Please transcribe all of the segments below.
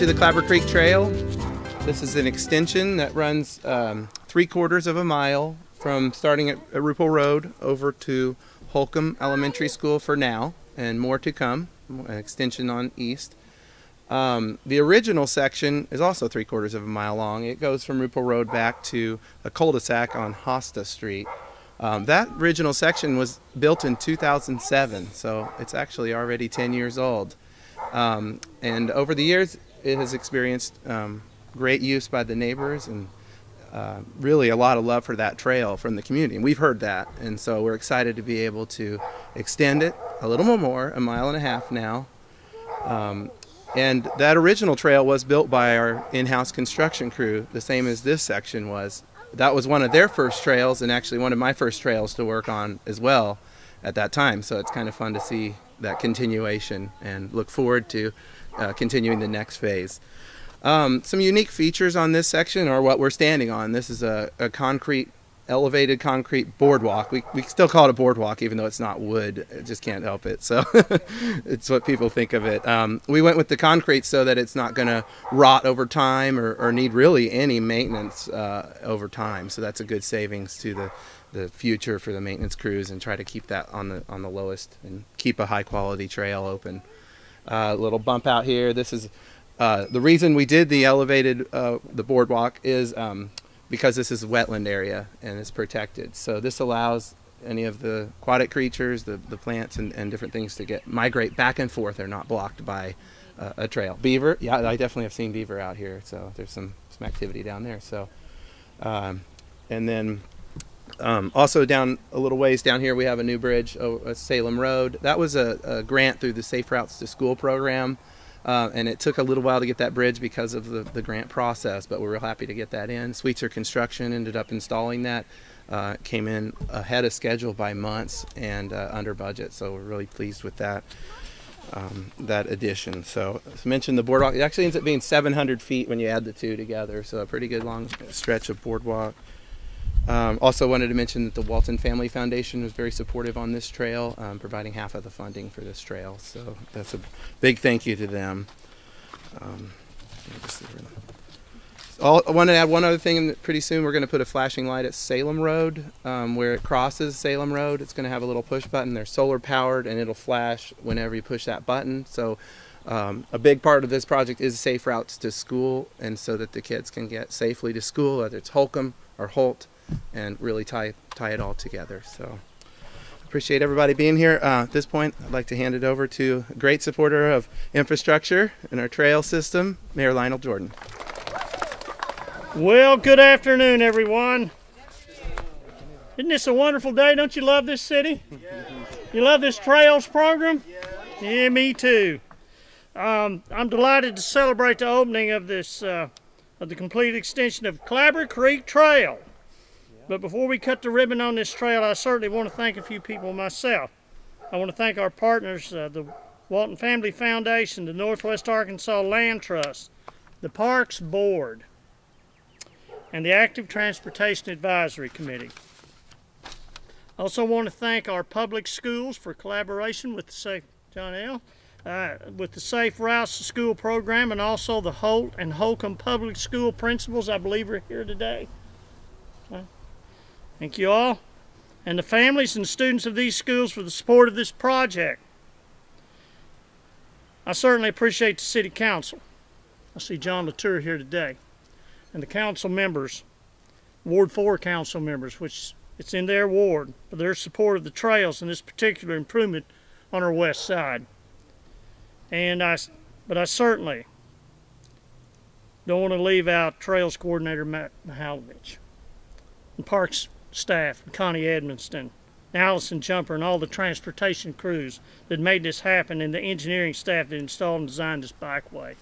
to the Clabber Creek Trail. This is an extension that runs 3/4 of a mile from starting at Rupel Road over to Holcomb Elementary School for now, and more to come, an extension on east. The original section is also 3/4 of a mile long. It goes from Rupel Road back to a cul-de-sac on Hosta Street. That original section was built in 2007, so it's actually already 10 years old. And over the years, it has experienced great use by the neighbors and really a lot of love for that trail from the community. And we've heard that, and so we're excited to be able to extend it a little more, 1.5 miles now. And that original trail was built by our in-house construction crew, the same as this section was. That was one of their first trails, and actually one of my first trails to work on as well at that time. So it's kind of fun to see that continuation and look forward to continuing the next phase. Some unique features on this section are what we're standing on. This is a elevated concrete boardwalk. We still call it a boardwalk even though it's not wood. It just can't help it. So it's what people think of it. We went with the concrete so that it's not going to rot over time or need really any maintenance over time. So that's a good savings to the future for the maintenance crews, and try to keep that on the lowest and keep a high quality trail open. Little bump out here. This is the reason we did the elevated the boardwalk is because this is a wetland area and it's protected. So this allows any of the aquatic creatures, the plants and different things to migrate back and forth. They're not blocked by a trail. Beaver, yeah, I definitely have seen beaver out here. So there's some activity down there. So, and then also down a little ways down here, we have a new bridge, Salem Road. That was a grant through the Safe Routes to School program. And it took a little while to get that bridge because of the grant process, but we're real happy to get that in. Sweetser Construction ended up installing that. Came in ahead of schedule by months and under budget, so we're really pleased with that addition. So as mentioned, the boardwalk, it actually ends up being 700 feet when you add the two together, so a pretty good long stretch of boardwalk. Also wanted to mention that the Walton Family Foundation was very supportive on this trail, providing half of the funding for this trail. So that's a big thank you to them. I want to add one other thing. Pretty soon we're going to put a flashing light at Salem Road where it crosses Salem Road. It's going to have a little push button. They're solar powered and it'll flash whenever you push that button. So a big part of this project is safe routes to school, and so that the kids can get safely to school, whether it's Holcomb or Holt, and really tie it all together. So appreciate everybody being here. At this point, I'd like to hand it over to a great supporter of infrastructure in our trail system, Mayor Lionel Jordan. Well, good afternoon, everyone. Isn't this a wonderful day? Don't you love this city? You love this trails program? Yeah, me too. I'm delighted to celebrate the opening of this of the complete extension of Clabber Creek Trail. But before we cut the ribbon on this trail, I certainly want to thank a few people myself. I want to thank our partners, the Walton Family Foundation, the Northwest Arkansas Land Trust, the Parks Board, and the Active Transportation Advisory Committee. I also want to thank our public schools for collaboration with the Safe Routes to School program, and also the Holt and Holcomb Public School principals, I believe, are here today. Thank you all, and the families and students of these schools for the support of this project. I certainly appreciate the City Council. I see John Latour here today, and the council members, Ward 4 council members, which it's in their ward, for their support of the trails and this particular improvement on our west side. But I certainly don't want to leave out Trails Coordinator Matt Mihalovich, and Parks staff, Connie Edmonston, Allison Jumper, and all the transportation crews that made this happen, and the engineering staff that installed and designed this bikeway.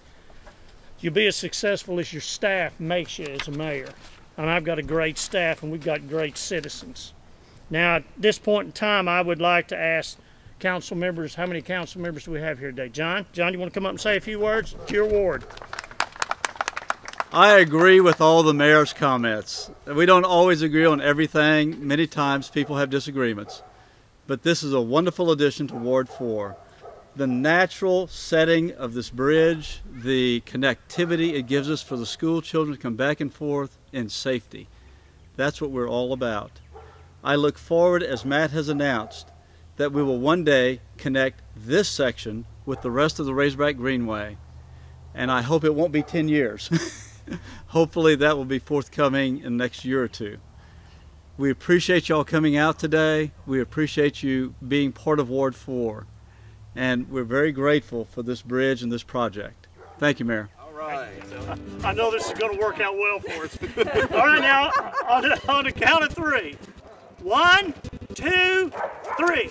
You'll be as successful as your staff makes you as a mayor. And I've got a great staff, and we've got great citizens. Now, at this point in time, I would like to ask council members, how many council members do we have here today? John, you want to come up and say a few words? It's your ward. I agree with all the mayor's comments. We don't always agree on everything. Many times people have disagreements. But this is a wonderful addition to Ward 4. The natural setting of this bridge, the connectivity it gives us for the school children to come back and forth in safety. That's what we're all about. I look forward, as Matt has announced, that we will one day connect this section with the rest of the Razorback Greenway. And I hope it won't be 10 years. Hopefully that will be forthcoming in the next year or two. We appreciate y'all coming out today. We appreciate you being part of Ward 4. And we're very grateful for this bridge and this project. Thank you, Mayor. All right. I know this is going to work out well for us. All right, now, on the count of 3. 1, 2, 3.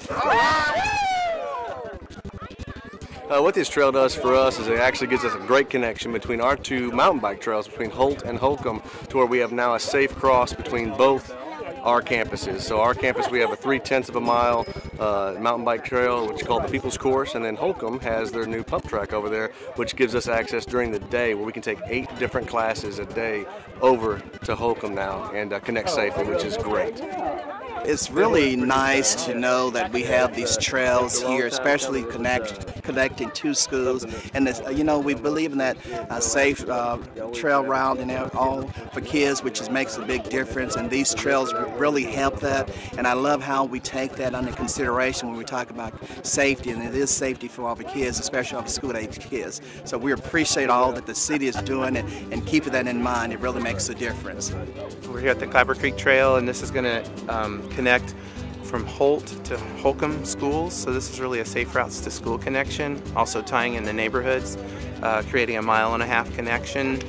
What this trail does for us is it actually gives us a great connection between our 2 mountain bike trails, between Holt and Holcomb, to where we have now a safe cross between both our campuses. So our campus, we have a 3/10 of a mile mountain bike trail, which is called the People's Course, and then Holcomb has their new pump track over there, which gives us access during the day where we can take 8 different classes a day over to Holcomb now and connect safely, which is great. It's really nice to know that we have these trails here, especially connecting 2 schools. And this, we believe in that safe trail route and all for kids, which makes a big difference. And these trails really help that. And I love how we take that under consideration when we talk about safety. And it is safety for all the kids, especially all the school-age kids. So we appreciate all that the city is doing, and keeping that in mind. It really makes a difference. We're here at the Clabber Creek Trail, and this is going to connect from Holt to Holcomb schools. So this is really a safe routes to school connection, also tying in the neighborhoods, creating a 1.5 mile connection.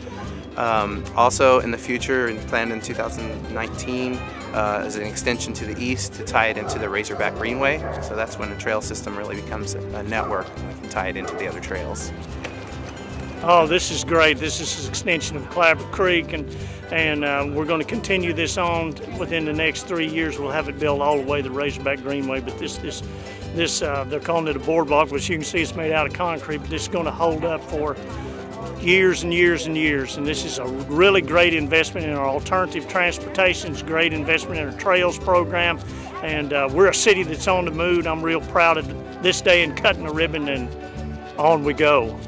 Also in the future, and planned in 2019, as an extension to the east to tie it into the Razorback Greenway. So that's when the trail system really becomes a network and tie it into the other trails. Oh, this is great. This is an extension of Clabber Creek, and we're going to continue this on within the next 3 years. We'll have it built all the way to the Razorback Greenway, but this they're calling it a boardwalk, which you can see it's made out of concrete, but this is going to hold up for years and years and years. And this is a really great investment in our alternative transportation. It's a great investment in our trails program, and we're a city that's on the move. I'm real proud of this day and cutting the ribbon, and on we go.